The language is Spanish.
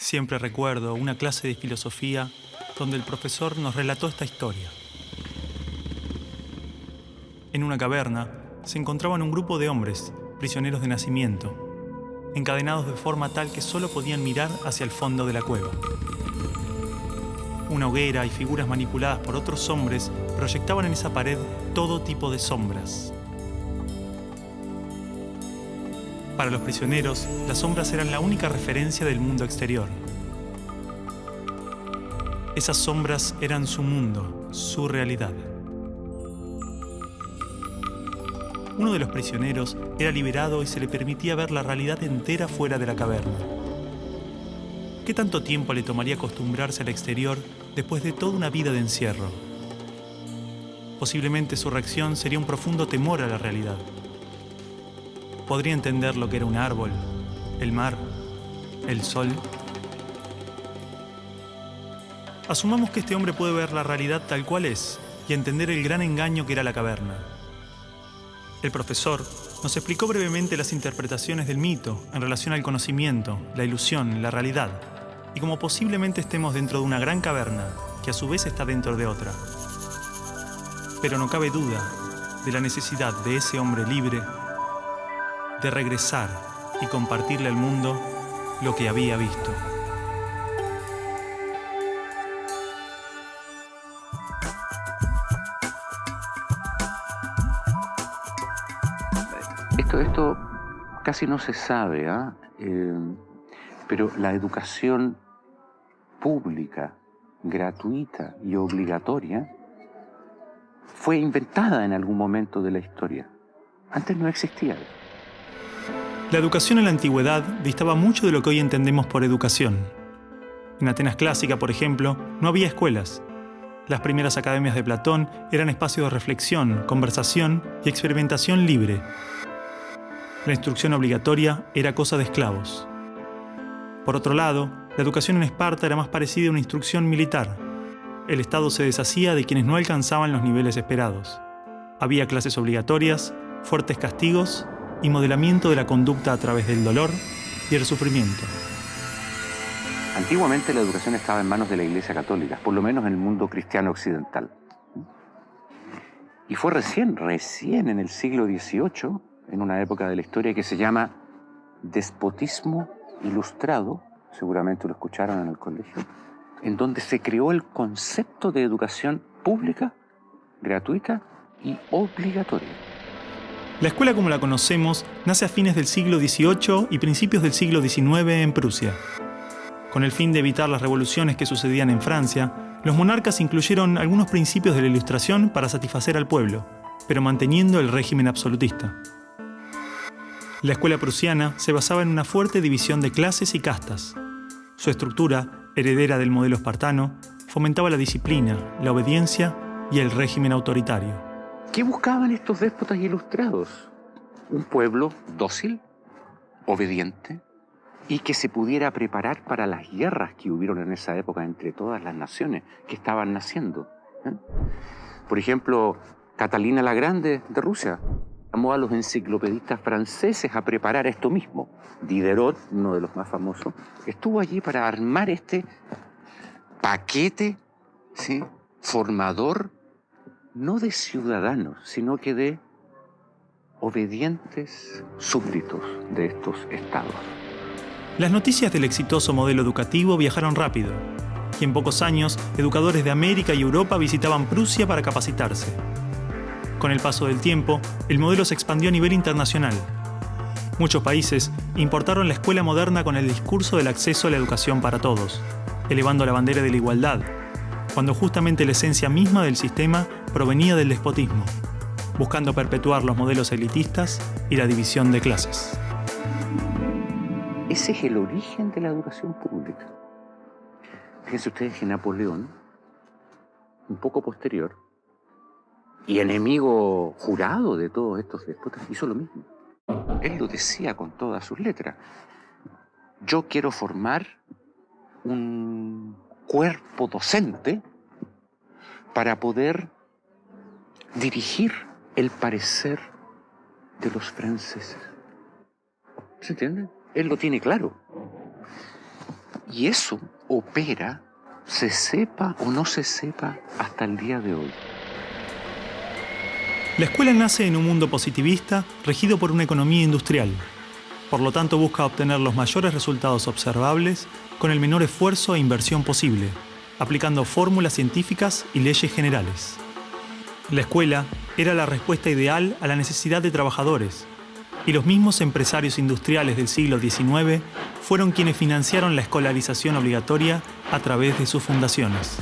Siempre recuerdo una clase de filosofía donde el profesor nos relató esta historia. En una caverna se encontraban un grupo de hombres, prisioneros de nacimiento, encadenados de forma tal que solo podían mirar hacia el fondo de la cueva. Una hoguera y figuras manipuladas por otros hombres proyectaban en esa pared todo tipo de sombras. Para los prisioneros, las sombras eran la única referencia del mundo exterior. Esas sombras eran su mundo, su realidad. Uno de los prisioneros era liberado y se le permitía ver la realidad entera fuera de la caverna. ¿Qué tanto tiempo le tomaría acostumbrarse al exterior después de toda una vida de encierro? Posiblemente su reacción sería un profundo temor a la realidad. Podría entender lo que era un árbol, el mar, el sol. Asumamos que este hombre puede ver la realidad tal cual es y entender el gran engaño que era la caverna. El profesor nos explicó brevemente las interpretaciones del mito en relación al conocimiento, la ilusión, la realidad, y cómo posiblemente estemos dentro de una gran caverna que a su vez está dentro de otra. Pero no cabe duda de la necesidad de ese hombre libre de regresar y compartirle al mundo lo que había visto. Esto casi no se sabe, ¿ah? Pero la educación pública, gratuita y obligatoria fue inventada en algún momento de la historia. Antes no existía. La educación en la antigüedad distaba mucho de lo que hoy entendemos por educación. En Atenas clásica, por ejemplo, no había escuelas. Las primeras academias de Platón eran espacios de reflexión, conversación y experimentación libre. La instrucción obligatoria era cosa de esclavos. Por otro lado, la educación en Esparta era más parecida a una instrucción militar. El Estado se deshacía de quienes no alcanzaban los niveles esperados. Había clases obligatorias, fuertes castigos y modelamiento de la conducta a través del dolor y el sufrimiento. Antiguamente la educación estaba en manos de la Iglesia Católica, por lo menos en el mundo cristiano occidental. Y fue recién en el siglo XVIII, en una época de la historia que se llama despotismo ilustrado, seguramente lo escucharon en el colegio, en donde se creó el concepto de educación pública, gratuita y obligatoria. La escuela como la conocemos nace a fines del siglo XVIII y principios del siglo XIX en Prusia. Con el fin de evitar las revoluciones que sucedían en Francia, los monarcas incluyeron algunos principios de la Ilustración para satisfacer al pueblo, pero manteniendo el régimen absolutista. La escuela prusiana se basaba en una fuerte división de clases y castas. Su estructura, heredera del modelo espartano, fomentaba la disciplina, la obediencia y el régimen autoritario. ¿Qué buscaban estos déspotas ilustrados? Un pueblo dócil, obediente, y que se pudiera preparar para las guerras que hubieron en esa época entre todas las naciones que estaban naciendo. Por ejemplo, Catalina la Grande de Rusia llamó a los enciclopedistas franceses a preparar esto mismo. Diderot, uno de los más famosos, estuvo allí para armar este paquete, ¿sí?, formador, no de ciudadanos, sino que de obedientes súbditos de estos estados. Las noticias del exitoso modelo educativo viajaron rápido, y en pocos años, educadores de América y Europa visitaban Prusia para capacitarse. Con el paso del tiempo, el modelo se expandió a nivel internacional. Muchos países importaron la escuela moderna con el discurso del acceso a la educación para todos, elevando la bandera de la igualdad, cuando justamente la esencia misma del sistema provenía del despotismo, buscando perpetuar los modelos elitistas y la división de clases. Ese es el origen de la educación pública. Fíjense ustedes que Napoleón, un poco posterior, y enemigo jurado de todos estos déspotas, hizo lo mismo. Él lo decía con todas sus letras. Yo quiero formar un cuerpo docente para poder dirigir el parecer de los franceses. ¿Se entiende? Él lo tiene claro. Y eso opera, se sepa o no se sepa, hasta el día de hoy. La escuela nace en un mundo positivista regido por una economía industrial. Por lo tanto, busca obtener los mayores resultados observables con el menor esfuerzo e inversión posible, aplicando fórmulas científicas y leyes generales. La escuela era la respuesta ideal a la necesidad de trabajadores, y los mismos empresarios industriales del siglo XIX fueron quienes financiaron la escolarización obligatoria a través de sus fundaciones.